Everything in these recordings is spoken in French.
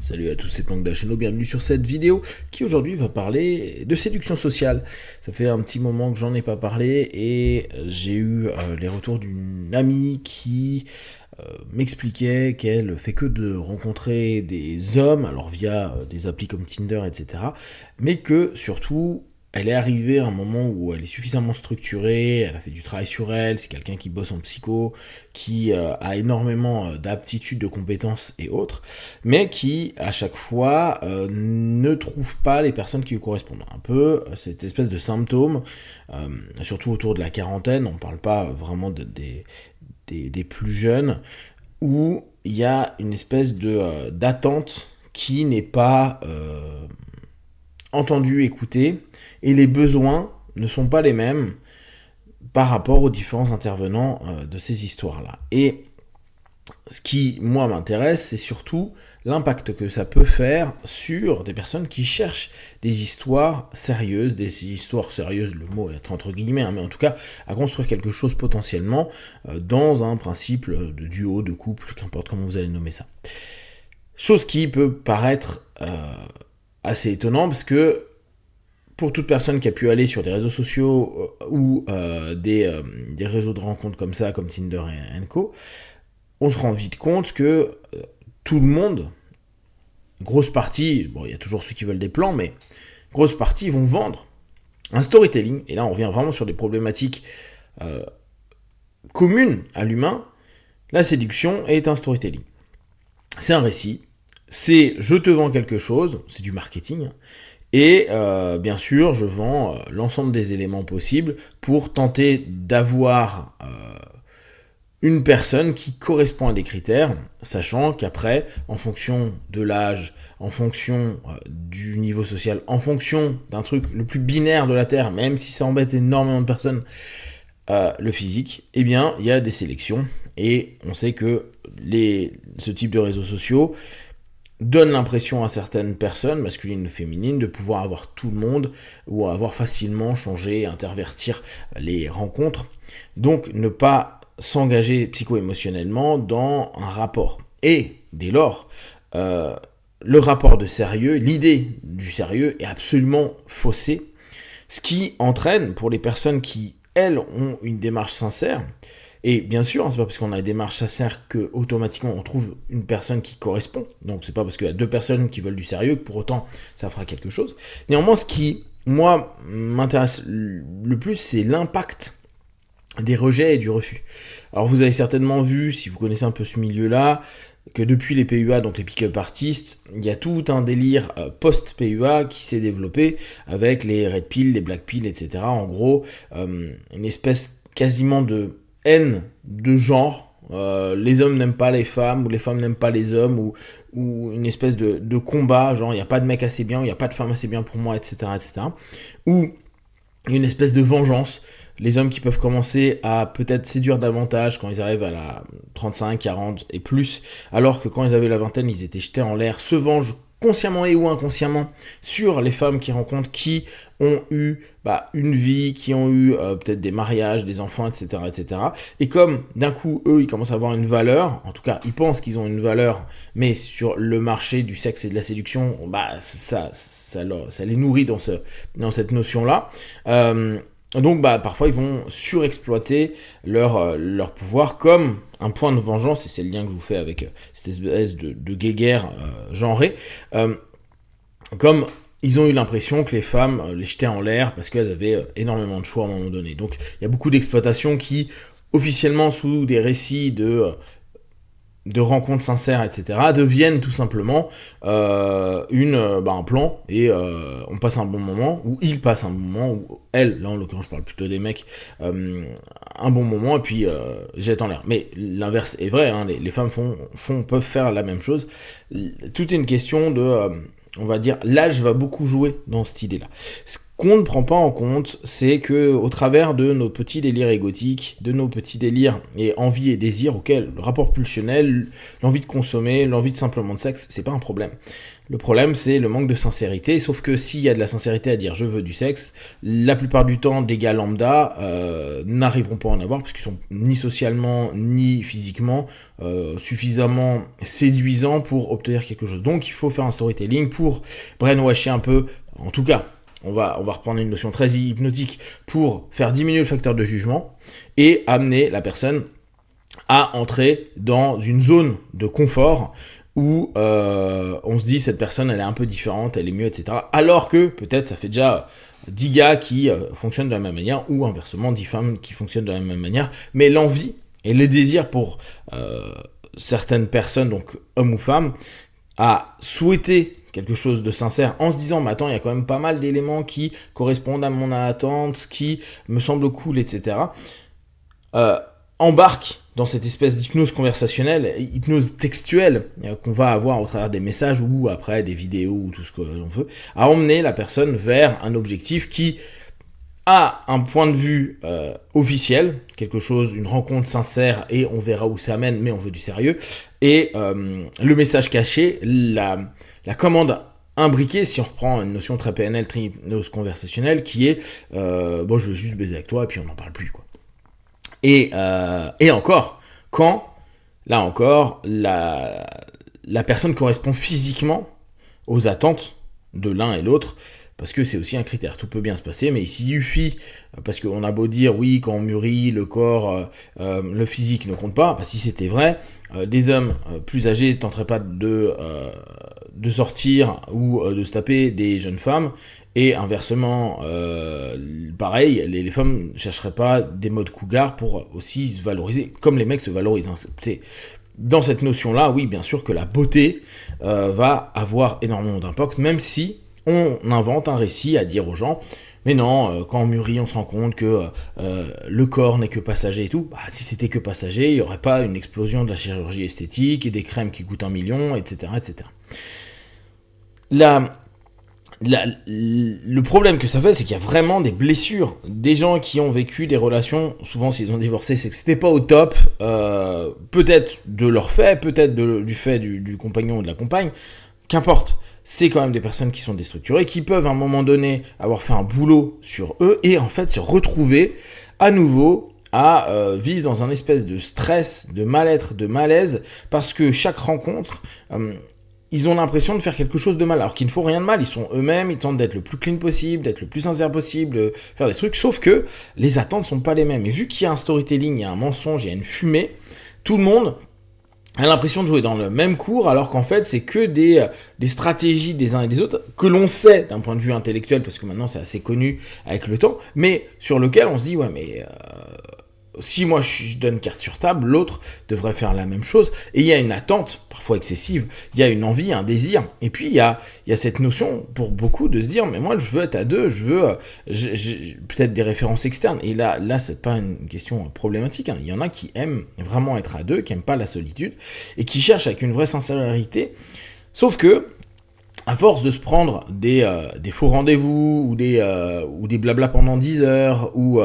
Salut à tous, c'est Planck Dacheno, bienvenue sur cette vidéo qui aujourd'hui va parler de séduction sociale. Ça fait un petit moment que j'en ai pas parlé et j'ai eu les retours d'une amie qui m'expliquait qu'elle fait que de rencontrer des hommes, alors via des applis comme Tinder, etc. Mais que surtout elle est arrivée à un moment où elle est suffisamment structurée, elle a fait du travail sur elle, c'est quelqu'un qui bosse en psycho, qui a énormément d'aptitudes, de compétences et autres, mais qui, à chaque fois, ne trouve pas les personnes qui lui correspondent. Un peu cette espèce de symptôme, surtout autour de la quarantaine, on ne parle pas vraiment des plus jeunes, où il y a une espèce d'attente qui n'est pas entendue, écoutée, et les besoins ne sont pas les mêmes par rapport aux différents intervenants de ces histoires-là. Et ce qui, moi, m'intéresse, c'est surtout l'impact que ça peut faire sur des personnes qui cherchent des histoires sérieuses, le mot est entre guillemets, hein, mais en tout cas, à construire quelque chose potentiellement dans un principe de duo, de couple, qu'importe comment vous allez nommer ça. Chose qui peut paraître assez étonnant, parce que pour toute personne qui a pu aller sur des réseaux sociaux ou des réseaux de rencontres comme ça, comme Tinder et Co., on se rend vite compte que tout le monde, grosse partie, bon, il y a toujours ceux qui veulent des plans, mais grosse partie vont vendre un storytelling. Et là, on revient vraiment sur des problématiques communes à l'humain. La séduction est un storytelling. C'est un récit. C'est je te vends quelque chose, c'est du marketing. Et bien sûr, je vends l'ensemble des éléments possibles pour tenter d'avoir une personne qui correspond à des critères, sachant qu'après, en fonction de l'âge, en fonction du niveau social, en fonction d'un truc le plus binaire de la Terre, même si ça embête énormément de personnes, le physique, eh bien, il y a des sélections. Et on sait que ce type de réseaux sociaux donne l'impression à certaines personnes, masculines ou féminines, de pouvoir avoir tout le monde ou avoir facilement changé, intervertir les rencontres. Donc ne pas s'engager psycho-émotionnellement dans un rapport. Et dès lors, le rapport de sérieux, l'idée du sérieux est absolument faussée, ce qui entraîne pour les personnes qui, elles, ont une démarche sincère. Et bien sûr, c'est pas parce qu'on a une démarche sincère que automatiquement on trouve une personne qui correspond. Donc c'est pas parce qu'il y a deux personnes qui veulent du sérieux que pour autant ça fera quelque chose. Néanmoins, ce qui, moi, m'intéresse le plus, c'est l'impact des rejets et du refus. Alors vous avez certainement vu, si vous connaissez un peu ce milieu-là, que depuis les PUA, donc les pick-up artistes, il y a tout un délire post-PUA qui s'est développé avec les red pill, les black pill, etc. En gros, une espèce quasiment de haine de genre, les hommes n'aiment pas les femmes, ou les femmes n'aiment pas les hommes, ou une espèce de combat, genre il n'y a pas de mec assez bien, il n'y a pas de femme assez bien pour moi, etc., etc. Ou une espèce de vengeance, les hommes qui peuvent commencer à peut-être séduire davantage quand ils arrivent à la 35, 40 et plus, alors que quand ils avaient la vingtaine, ils étaient jetés en l'air, se vengent consciemment et ou inconsciemment sur les femmes qu'ils rencontrent, qui ont eu une vie, qui ont eu peut-être des mariages, des enfants, etc., etc. Et comme d'un coup, eux, ils commencent à avoir une valeur, en tout cas, ils pensent qu'ils ont une valeur, mais sur le marché du sexe et de la séduction, ça les nourrit dans cette notion-là. Donc parfois ils vont surexploiter leur pouvoir comme un point de vengeance, et c'est le lien que je vous fais avec cette espèce de guéguerre genrée, comme ils ont eu l'impression que les femmes les jetaient en l'air parce qu'elles avaient énormément de choix à un moment donné. Donc il y a beaucoup d'exploitation qui, officiellement sous des récits de rencontres sincères, etc., deviennent tout simplement un plan, et on passe un bon moment, ou ils passent un bon moment, ou elles, là en l'occurrence je parle plutôt des mecs, un bon moment, et puis jettent en l'air. Mais l'inverse est vrai, hein, les femmes peuvent faire la même chose. Tout est une question de, on va dire, l'âge va beaucoup jouer dans cette idée-là. qu'on ne prend pas en compte, c'est que au travers de nos petits délires égotiques, de nos petits délires et envies et désirs auxquels le rapport pulsionnel, l'envie de consommer, l'envie de simplement de sexe, c'est pas un problème. Le problème, c'est le manque de sincérité, sauf que s'il y a de la sincérité à dire « je veux du sexe », la plupart du temps, des gars lambda n'arriveront pas à en avoir, parce qu'ils sont ni socialement, ni physiquement suffisamment séduisants pour obtenir quelque chose. Donc, il faut faire un storytelling pour brainwasher un peu, en tout cas, on va reprendre une notion très hypnotique, pour faire diminuer le facteur de jugement, et amener la personne à entrer dans une zone de confort, où on se dit cette personne elle est un peu différente, elle est mieux, etc. Alors que peut-être ça fait déjà 10 gars qui fonctionnent de la même manière, ou inversement 10 femmes qui fonctionnent de la même manière, mais l'envie et les désirs pour certaines personnes, donc hommes ou femmes, à souhaiter quelque chose de sincère en se disant mais attends, il y a quand même pas mal d'éléments qui correspondent à mon attente, qui me semblent cool, etc. Embarque dans cette espèce d'hypnose conversationnelle, hypnose textuelle qu'on va avoir au travers des messages ou après des vidéos ou tout ce que l'on veut, à emmener la personne vers un objectif qui a un point de vue officiel, quelque chose, une rencontre sincère et on verra où ça mène, mais on veut du sérieux, et le message caché, la commande imbriquée, si on reprend une notion très PNL, très hypnose conversationnelle, qui est bon, je veux juste baiser avec toi et puis on n'en parle plus, quoi. Et encore, quand, là encore, la personne correspond physiquement aux attentes de l'un et l'autre, parce que c'est aussi un critère, tout peut bien se passer, mais il suffit, parce qu'on a beau dire, oui, quand on mûrit, le corps, le physique ne compte pas, bah, si c'était vrai, des hommes plus âgés ne tenteraient pas de sortir ou de se taper des jeunes femmes, et inversement, pareil, les femmes ne chercheraient pas des modes cougars pour aussi se valoriser, comme les mecs se valorisent. Hein. C'est, dans cette notion-là, oui, bien sûr que la beauté va avoir énormément d'impact, même si on invente un récit à dire aux gens, mais non, quand on mûrit, on se rend compte que le corps n'est que passager et tout. Bah, si c'était que passager, il n'y aurait pas une explosion de la chirurgie esthétique et des crèmes qui coûtent 1 million, etc., etc. Le problème que ça fait, c'est qu'il y a vraiment des blessures. Des gens qui ont vécu des relations, souvent s'ils ont divorcé, c'est que c'était pas au top, peut-être de leur fait, peut-être du fait du compagnon ou de la compagne, qu'importe. C'est quand même des personnes qui sont déstructurées, qui peuvent à un moment donné avoir fait un boulot sur eux et en fait se retrouver à nouveau à vivre dans un espèce de stress, de mal-être, de malaise, parce que chaque rencontre... ils ont l'impression de faire quelque chose de mal, alors qu'il ne faut rien de mal, ils sont eux-mêmes, ils tentent d'être le plus clean possible, d'être le plus sincère possible, de faire des trucs, sauf que les attentes sont pas les mêmes. Et vu qu'il y a un storytelling, il y a un mensonge, il y a une fumée, tout le monde a l'impression de jouer dans le même cours, alors qu'en fait c'est que des stratégies des uns et des autres, que l'on sait d'un point de vue intellectuel, parce que maintenant c'est assez connu avec le temps, mais sur lequel on se dit, ouais mais... si moi je donne carte sur table, l'autre devrait faire la même chose. Et il y a une attente, parfois excessive, il y a une envie, un désir. Et puis il y a cette notion pour beaucoup de se dire, mais moi je veux être à deux, je veux peut-être des références externes. Et là c'est pas une question problématique. Hein. Il y en a qui aiment vraiment être à deux, qui aiment pas la solitude, et qui cherchent avec une vraie sincérité. Sauf que, à force de se prendre des faux rendez-vous ou des blabla pendant 10 heures où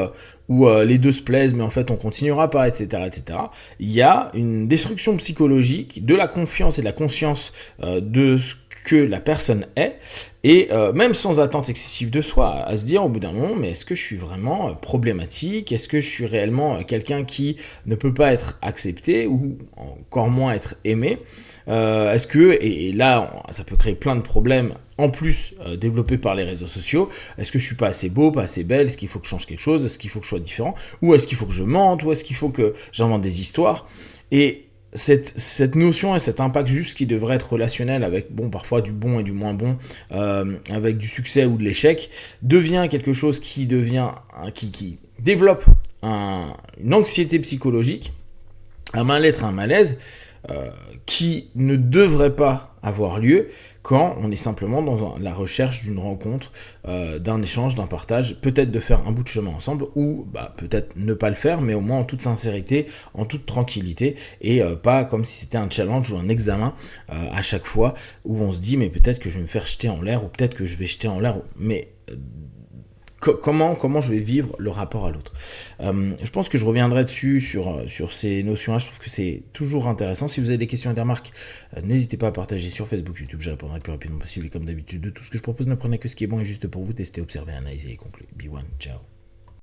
les deux se plaisent mais en fait on continuera pas, etc., etc., il y a une destruction psychologique de la confiance et de la conscience de ce que la personne est, et même sans attente excessive de soi, à se dire au bout d'un moment, mais est-ce que je suis vraiment problématique, est-ce que je suis réellement quelqu'un qui ne peut pas être accepté ou encore moins être aimé, est-ce que, et là ça peut créer plein de problèmes en plus développés par les réseaux sociaux, est-ce que je suis pas assez beau, pas assez belle, est-ce qu'il faut que je change quelque chose, est-ce qu'il faut que je sois différent, ou est-ce qu'il faut que je mente, ou est-ce qu'il faut que j'invente des histoires, et cette notion et cet impact juste qui devrait être relationnel avec, bon, parfois du bon et du moins bon, avec du succès ou de l'échec, devient quelque chose qui développe une anxiété psychologique, un mal-être, un malaise, qui ne devrait pas avoir lieu quand on est simplement dans la recherche d'une rencontre, d'un échange, d'un partage, peut-être de faire un bout de chemin ensemble, ou peut-être ne pas le faire, mais au moins en toute sincérité, en toute tranquillité, et pas comme si c'était un challenge ou un examen à chaque fois, où on se dit mais peut-être que je vais me faire jeter en l'air, ou peut-être que je vais jeter en l'air, mais comment je vais vivre le rapport à l'autre. Je pense que je reviendrai dessus sur ces notions-là. Je trouve que c'est toujours intéressant. Si vous avez des questions et des remarques, n'hésitez pas à partager sur Facebook, YouTube. Je répondrai le plus rapidement possible. Et comme d'habitude, de tout ce que je propose, ne prenez que ce qui est bon et juste pour vous. Testez, observez, analysez et concluez. Be one, ciao.